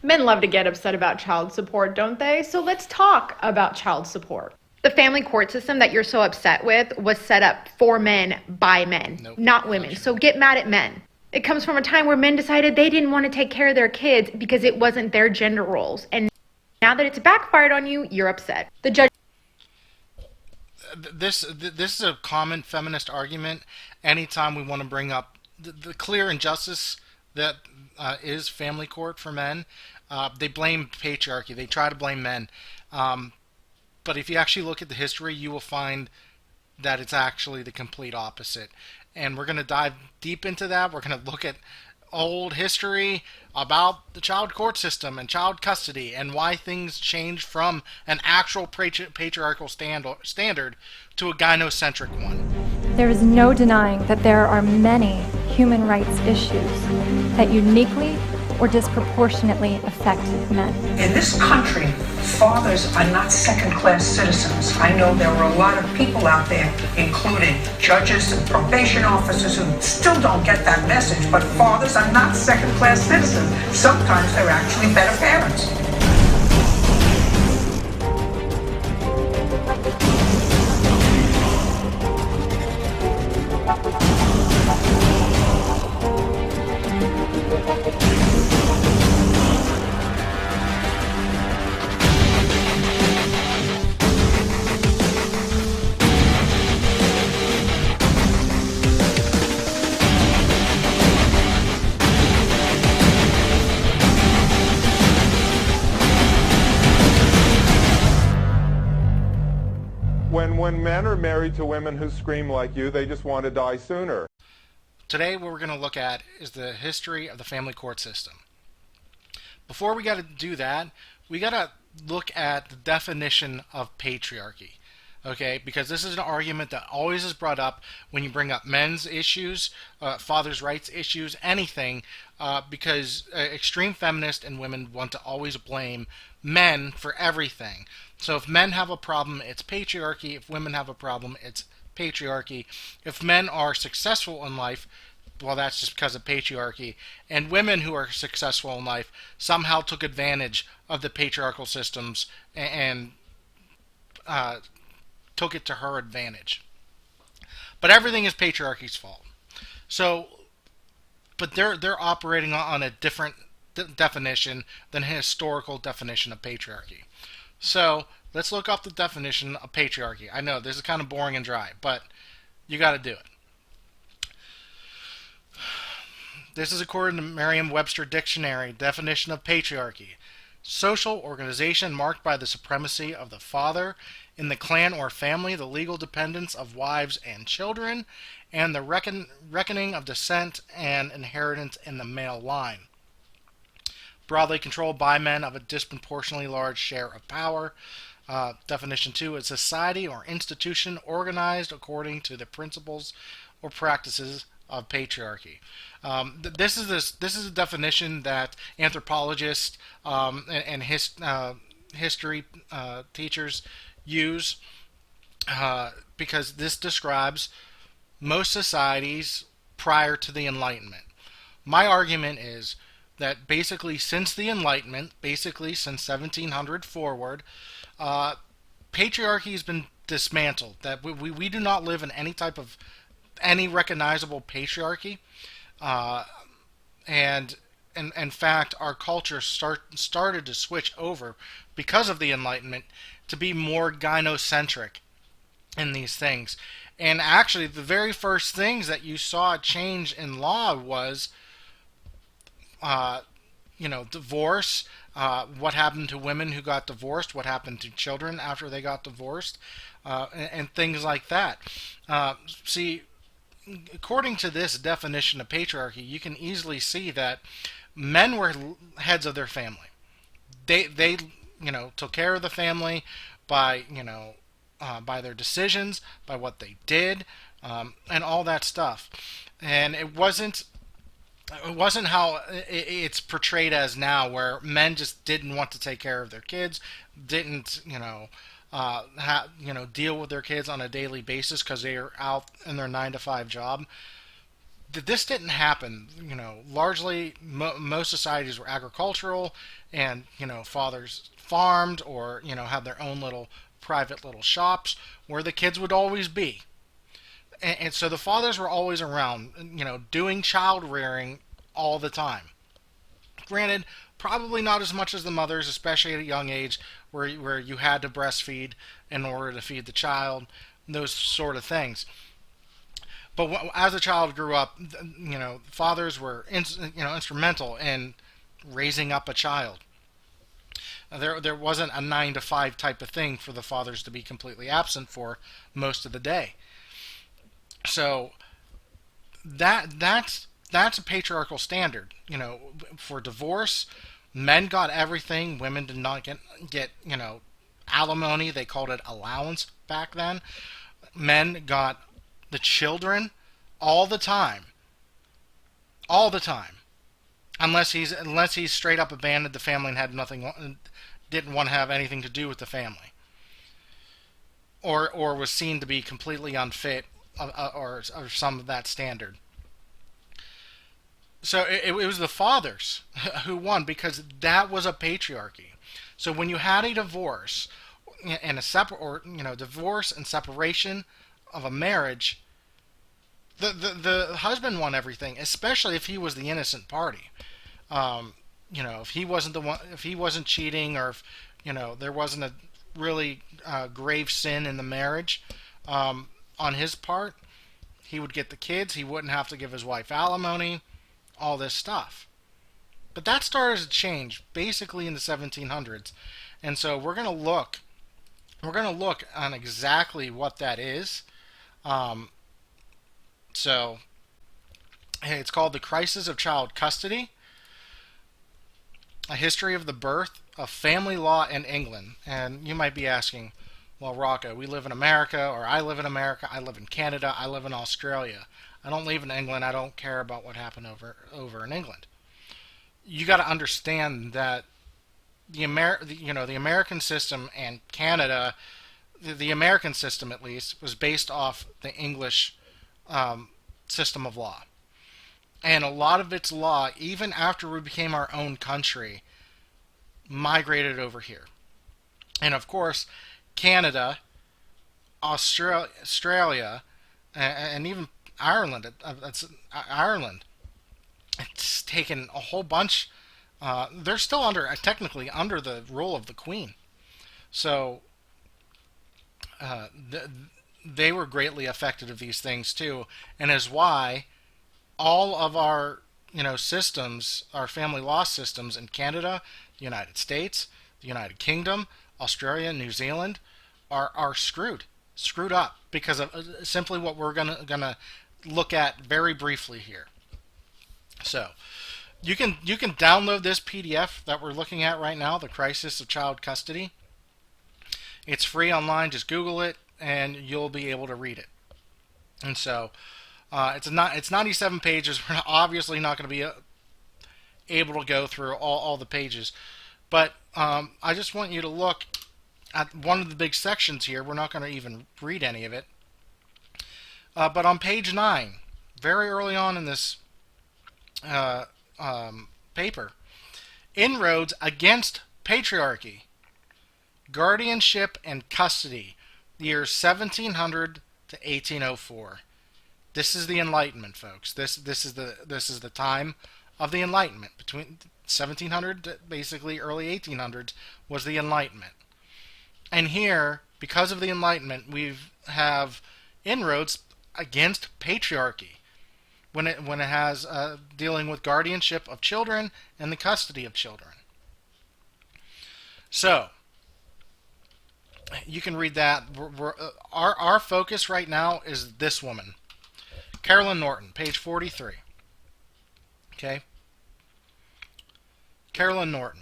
Men love to get upset about child support, don't they? So let's talk about child support. The family court system that you're so upset with was set up for men by men, Nope, not not women. true. So get mad at men. It comes from a time where men decided they didn't want to take care of their kids because it wasn't their gender roles. And now that it's backfired on you, you're upset. The judge This is a common feminist argument. Anytime we want to bring up the clear injustice that is family court for men, they blame patriarchy. They try to blame men. Um, but if you actually look at the history, you will find that it's actually the complete opposite. And we're going to dive deep into that. We're going to look at old history about the child court system and child custody and why things changed from an actual patriarchal standard to a gynocentric one. There is no denying that there are many human rights issues that uniquely or disproportionately affect men. In this country, fathers are not second-class citizens. I know there are a lot of people out there, including judges and probation officers, who still don't get that message, but fathers are not second-class citizens. Sometimes they're actually better parents. When men are married to women who scream like you, they just want to die sooner. Today, what we're going to look at is the history of the family court system. Before we got to do that, we got to look at the definition of patriarchy. Okay, because this is an argument that always is brought up when you bring up men's issues, fathers' rights issues, anything, because extreme feminists and women want to always blame men for everything. So if men have a problem, it's patriarchy. If women have a problem, it's patriarchy. If men are successful in life, well, that's just because of patriarchy. And women who are successful in life somehow took advantage of the patriarchal systems and took it to her advantage. But everything is patriarchy's fault. So, but they're operating on a different definition than a historical definition of patriarchy. So let's look up the definition of patriarchy. I know this is kind of boring and dry, but you got to do it. This is according to Merriam-Webster Dictionary definition of patriarchy: social organization marked by the supremacy of the father in the clan or family, the legal dependence of wives and children, and the reckoning of descent and inheritance in the male line. Broadly controlled by men of a disproportionately large share of power. Definition 2 is society or institution organized according to the principles or practices of patriarchy. This is a definition that anthropologists and history teachers use because this describes most societies prior to the Enlightenment. My argument is that basically since the Enlightenment, basically since 1700 forward, patriarchy has been dismantled. That we do not live in any type of any recognizable patriarchy, and in fact our culture started to switch over because of the Enlightenment to be more gynocentric in these things. And actually the very first things that you saw change in law was divorce, what happened to women who got divorced, what happened to children after they got divorced, and things like that. See, according to this definition of patriarchy, you can easily see that men were heads of their family. They took care of the family by by their decisions, by what they did, and all that stuff. And it wasn't how it's portrayed as now, where men just didn't want to take care of their kids, didn't deal with their kids on a daily basis because they are out in their 9 to 5 job. this didn't happen. Largely most societies were agricultural, and fathers farmed or had their own little private little shops where the kids would always be. And so the fathers were always around, doing child rearing all the time. Granted, probably not as much as the mothers, especially at a young age, where you had to breastfeed in order to feed the child, those sort of things. But as the child grew up, fathers were instrumental in raising up a child. There wasn't a 9 to 5 type of thing for the fathers to be completely absent for most of the day. So that's a patriarchal standard. For divorce, men got everything. Women did not get alimony. They called it allowance back then. Men got the children all the time. All the time. Unless he's straight up abandoned the family and had nothing, didn't want to have anything to do with the family, or was seen to be completely unfit, or some of that standard. So it was the fathers who won, because that was a patriarchy. So when you had a divorce and divorce and separation of a marriage, the husband won everything, especially if he was the innocent party. If he wasn't the one, if he wasn't cheating, or if there wasn't a really grave sin in the marriage on his part, he would get the kids. He wouldn't have to give his wife alimony, all this stuff. But that started to change basically in the 1700s, and so we're gonna look on exactly what that is. So it's called The Crisis of Child Custody: A History of the Birth of Family Law in England. And you might be asking, well, Rocco, we live in America, or I live in America, I live in Canada, I live in Australia. I don't live in England. I don't care about what happened over in England. You got to understand that the American system and Canada, the American system at least, was based off the English system of law. And a lot of its law, even after we became our own country, migrated over here. And of course, Canada, Australia, and even Ireland. It's taken a whole bunch. They're still technically under the rule of the Queen. So they were greatly affected of these things too, and is why all of our systems, our family law systems in Canada, the United States, the United Kingdom, Australia, New Zealand are screwed up because of simply what we're gonna look at very briefly here. So you can download this PDF that we're looking at right now, The Crisis of Child Custody. It's free online. Just Google it and you'll be able to read it. And so it's 97 pages. We're obviously not going to be able to go through all the pages, but I just want you to look at one of the big sections here. We're not going to even read any of it, but on page 9, very early on in this paper, Inroads Against Patriarchy, Guardianship and Custody, years 1700 to 1804. This is the Enlightenment, folks. This is the time of the Enlightenment. Between 1700 to basically early 1800s was the Enlightenment. And here, because of the Enlightenment, we have inroads against patriarchy when it has dealing with guardianship of children and the custody of children. So you can read that. Our focus right now is this woman, Carolyn Norton, page 43. Okay? Carolyn Norton.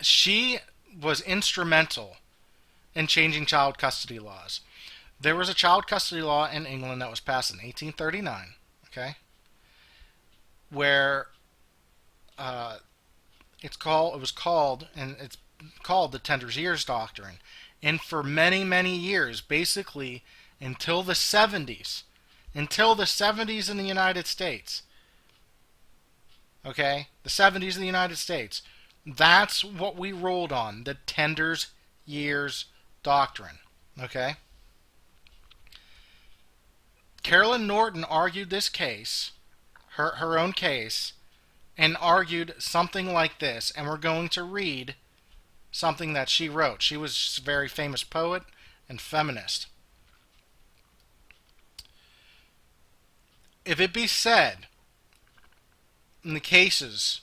She was instrumental in changing child custody laws. There was a child custody law in England that was passed in 1839, okay? Where it's called the Tender's Ears Doctrine. And for many, many years, basically until the 70s, until the 70s in the United States. Okay? The 70s in the United States. That's what we rolled on, the Tenders Years Doctrine. Okay? Carolyn Norton argued this case, her own case, and argued something like this. And we're going to read something that she wrote. She was a very famous poet and feminist. If it be said, in the cases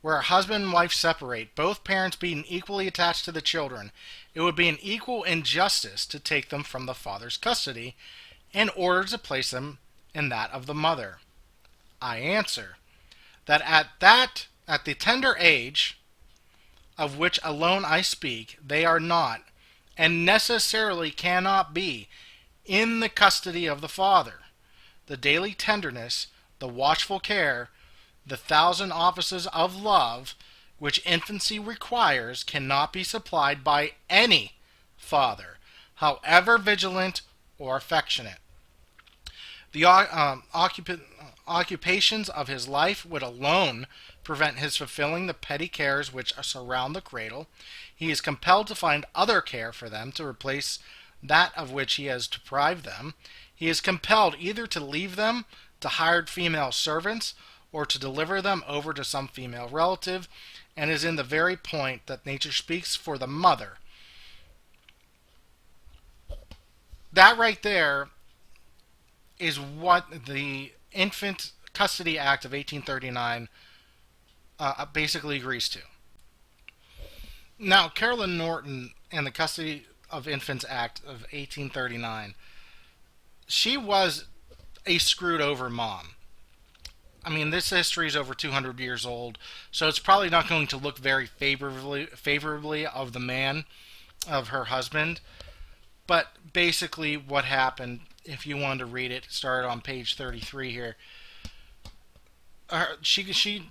where a husband and wife separate, both parents being equally attached to the children, it would be an equal injustice to take them from the father's custody in order to place them in that of the mother. I answer that at the tender age of which alone I speak, they are not, and necessarily cannot be, in the custody of the father. The daily tenderness, the watchful care, the thousand offices of love which infancy requires cannot be supplied by any father, however vigilant or affectionate. The occupations of his life would alone prevent his fulfilling the petty cares which surround the cradle. He is compelled to find other care for them to replace that of which he has deprived them. He is compelled either to leave them to hired female servants or to deliver them over to some female relative, and is in the very point that nature speaks for the mother. That right there is what the Infant Custody Act of 1839 basically agrees to. Now, Carolyn Norton and the Custody of Infants Act of 1839, she was a screwed over mom. I mean, this history is over 200 years old, so it's probably not going to look very favorably of the man, of her husband. But basically what happened, if you wanted to read it, started on page 33 here. She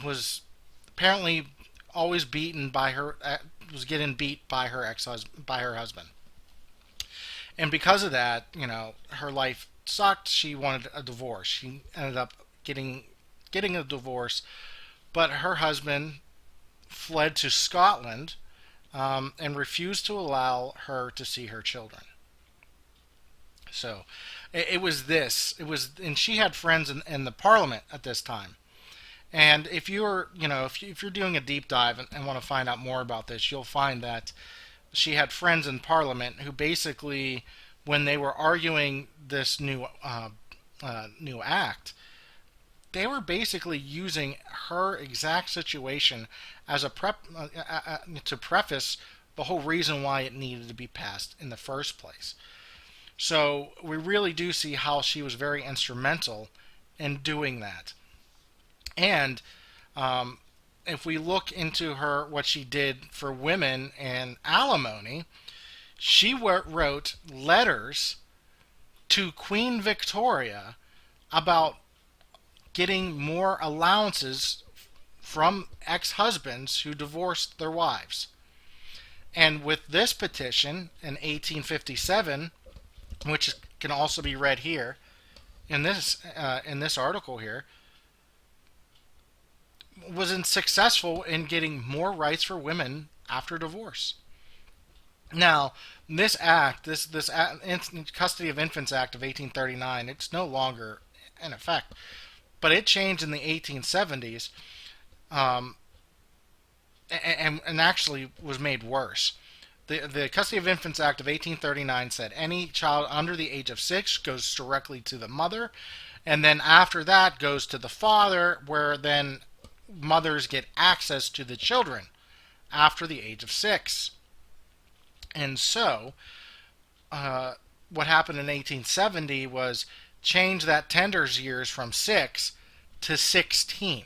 was apparently always beaten by her, was getting beat by her husband. And because of that, her life sucked. She wanted a divorce. She ended up getting a divorce, but her husband fled to Scotland and refused to allow her to see her children. So it was this. It was, and she had friends in the Parliament at this time. And if you're, if you're doing a deep dive and want to find out more about this, you'll find that she had friends in Parliament who basically, when they were arguing this new act, they were basically using her exact situation as to preface the whole reason why it needed to be passed in the first place. So we really do see how she was very instrumental in doing that. And if we look into what she did for women and alimony, she wrote letters to Queen Victoria about getting more allowances from ex-husbands who divorced their wives. And with this petition in 1857, which can also be read here in this article here, wasn't successful in getting more rights for women after divorce. Now, this act, this Custody of Infants Act of 1839, it's no longer in effect, but it changed in the 1870s, and actually was made worse. The Custody of Infants Act of 1839 said any child under the age of 6 goes directly to the mother, and then after that goes to the father, where then mothers get access to the children after the age of 6. And so, what happened in 1870 was change that tenders years from 6 to 16.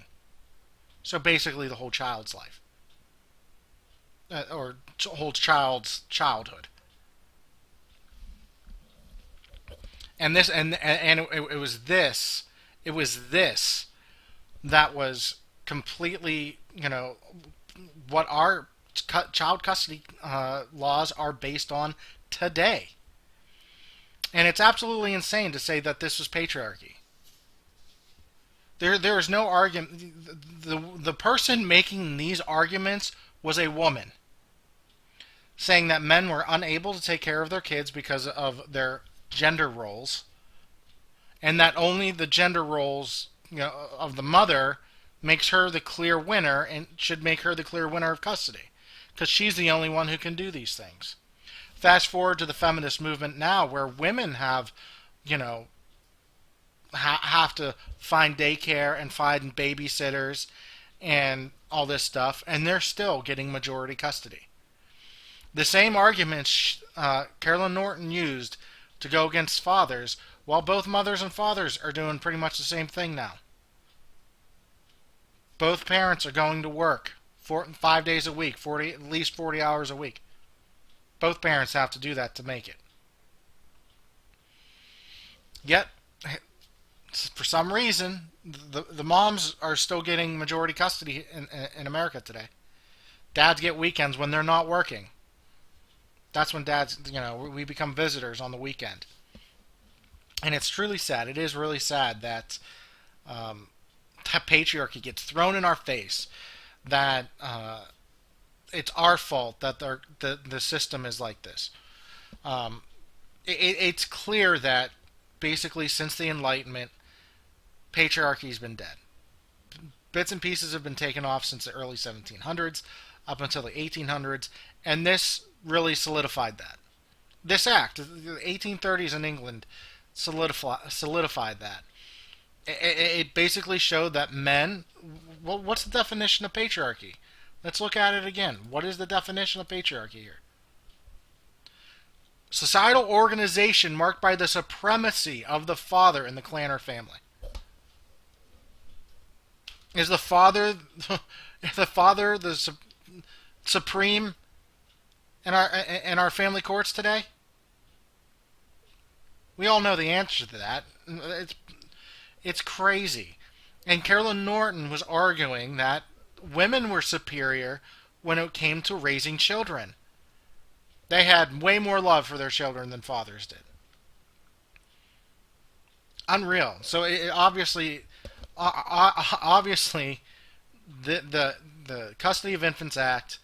So basically the whole child's life. Or whole child's childhood. And this, and it was this that was completely, what our child custody laws are based on today. And it's absolutely insane to say that this was patriarchy. There is no argument. The person making these arguments was a woman, saying that men were unable to take care of their kids because of their gender roles, and that only the gender roles, of the mother makes her the clear winner and should make her the clear winner of custody, because she's the only one who can do these things. Fast forward to the feminist movement now, where women have, have to find daycare and find babysitters and all this stuff, and they're still getting majority custody. The same arguments Carolyn Norton used to go against fathers, while both mothers and fathers are doing pretty much the same thing now. Both parents are going to work 5 days a week, at least 40 hours a week. Both parents have to do that to make it. Yet, for some reason, the moms are still getting majority custody in America today. Dads get weekends when they're not working. That's when dads, we become visitors on the weekend. And it's truly sad. It is really sad that that patriarchy gets thrown in our face, that it's our fault that the system is like this. It's clear that basically since the Enlightenment, patriarchy's been dead. Bits and pieces have been taken off since the early 1700s up until the 1800s, and this really solidified that. This act, the 1830s in England, solidified that. It basically showed that men, well, what's the definition of patriarchy? Let's look at it again. What is the definition of patriarchy here? Societal organization marked by the supremacy of the father in the clan or family. Is the father the supreme in our family courts today? We all know the answer to that. It's crazy. And Carolyn Norton was arguing that women were superior when it came to raising children. They had way more love for their children than fathers did. Unreal. So obviously, the Custody of Infants Act,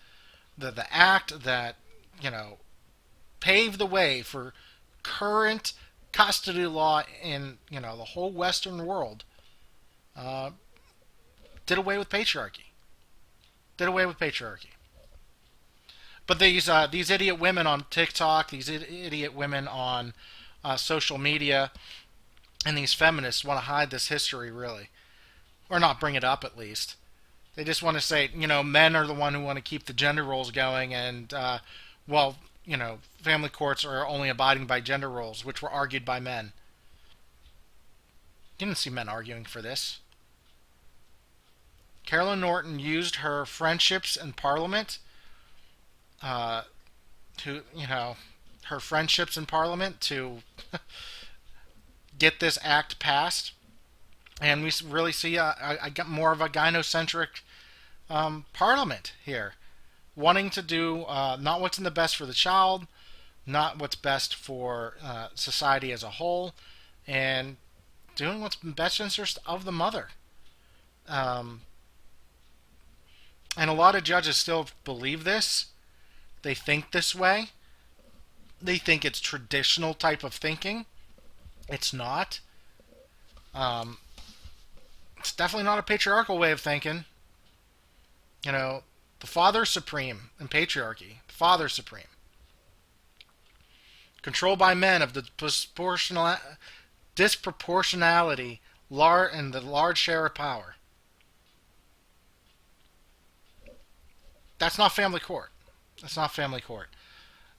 the act that paved the way for current custody law in the whole Western world, did away with patriarchy. But these idiot women on TikTok, these idiot women on social media, and these feminists want to hide this history, really, or not bring it up at least. They just want to say, men are the one who want to keep the gender roles going, and family courts are only abiding by gender roles, which were argued by men. You didn't see men arguing for this. Carolyn Norton used her friendships in Parliament her friendships in Parliament to get this act passed, and we really see more of a gynocentric Parliament here, wanting to do not what's in the best for the child, not what's best for society as a whole, and doing what's in best interest of the mother. And a lot of judges still believe this. They think this way. They think it's traditional type of thinking. It's not. It's definitely not a patriarchal way of thinking. The father's supreme in patriarchy. The father's supreme. Controlled by men of the disproportionality and the large share of power. That's not family court.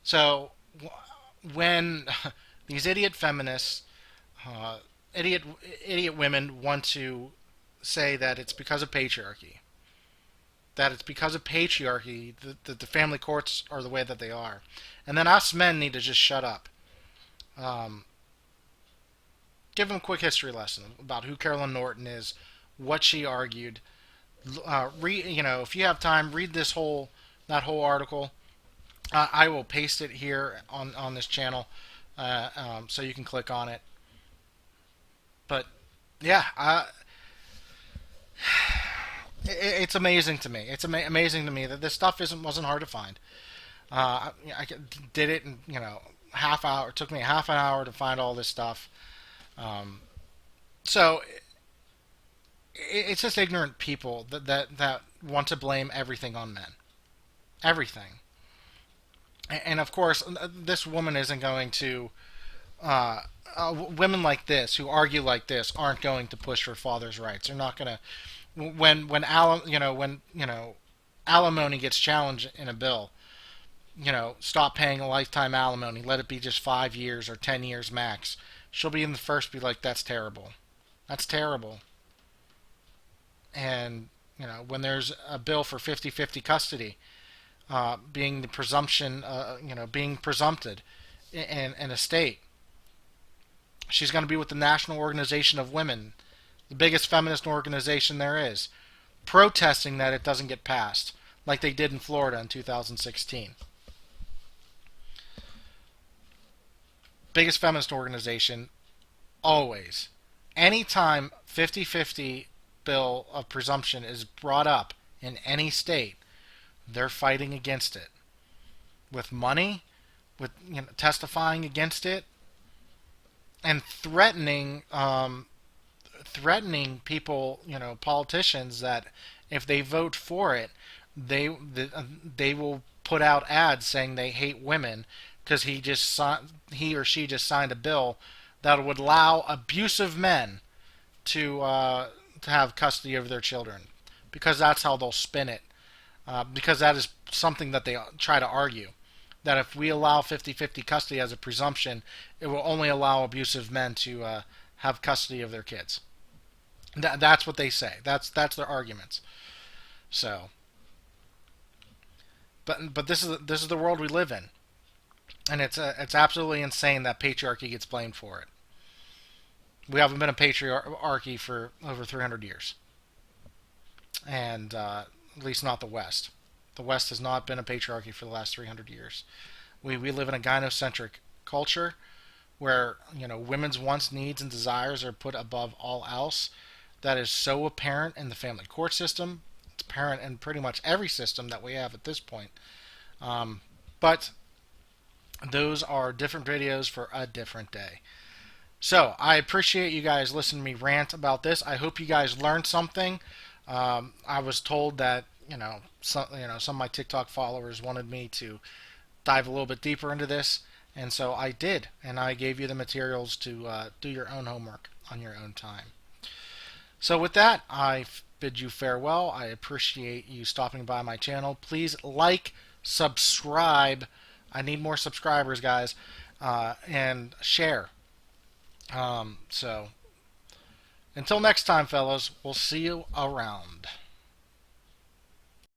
So when these idiot feminists, idiot women want to say that it's because of patriarchy, that the family courts are the way that they are, and then us men need to just shut up. Give them a quick history lesson about who Carolyn Norton is, what she argued. If you have time, read that whole article. I will paste it here on this channel. so you can click on it. But yeah, it's amazing to me. It's amazing to me that this stuff wasn't hard to find. I did it in half hour. It took me half an hour to find all this stuff. So it's just ignorant people that want to blame everything on men. Everything. And of course, this woman isn't going to. Women like this who argue like this aren't going to push for fathers' rights. They're not going to. When alimony gets challenged in a bill, stop paying a lifetime alimony. Let it be just 5 years or 10 years max. She'll be in the first. Be like, that's terrible. That's terrible. And when there's a bill for 50-50 custody, being the presumption, being presumpted in a state, she's going to be with the National Organization of Women, the biggest feminist organization there is, protesting that it doesn't get passed, like they did in Florida in 2016. Biggest feminist organization, always. Anytime 50-50 bill of presumption is brought up in any state, they're fighting against it. With money, with testifying against it, and threatening people, politicians, that if they vote for it, they will put out ads saying they hate women because he or she just signed a bill that would allow abusive men to have custody of their children, because that's how they'll spin it. Because that is something that they try to argue. That if we allow 50-50 custody as a presumption, it will only allow abusive men to have custody of their kids. That's what they say. That's their arguments. So, but this is the world we live in, and it's absolutely insane that patriarchy gets blamed for it. We haven't been a patriarchy for over 300 years, and at least not the West. The West has not been a patriarchy for the last 300 years. We live in a gynocentric culture where women's wants, needs, and desires are put above all else. That is so apparent in the family court system. It's apparent in pretty much every system that we have at this point. But those are different videos for a different day. So I appreciate you guys listening to me rant about this. I hope you guys learned something. I was told that some of my TikTok followers wanted me to dive a little bit deeper into this, and so I did, and I gave you the materials to do your own homework on your own time. So with that, I bid you farewell. I appreciate you stopping by my channel. Please like, subscribe. I need more subscribers, guys, and share. So until next time, fellas, we'll see you around.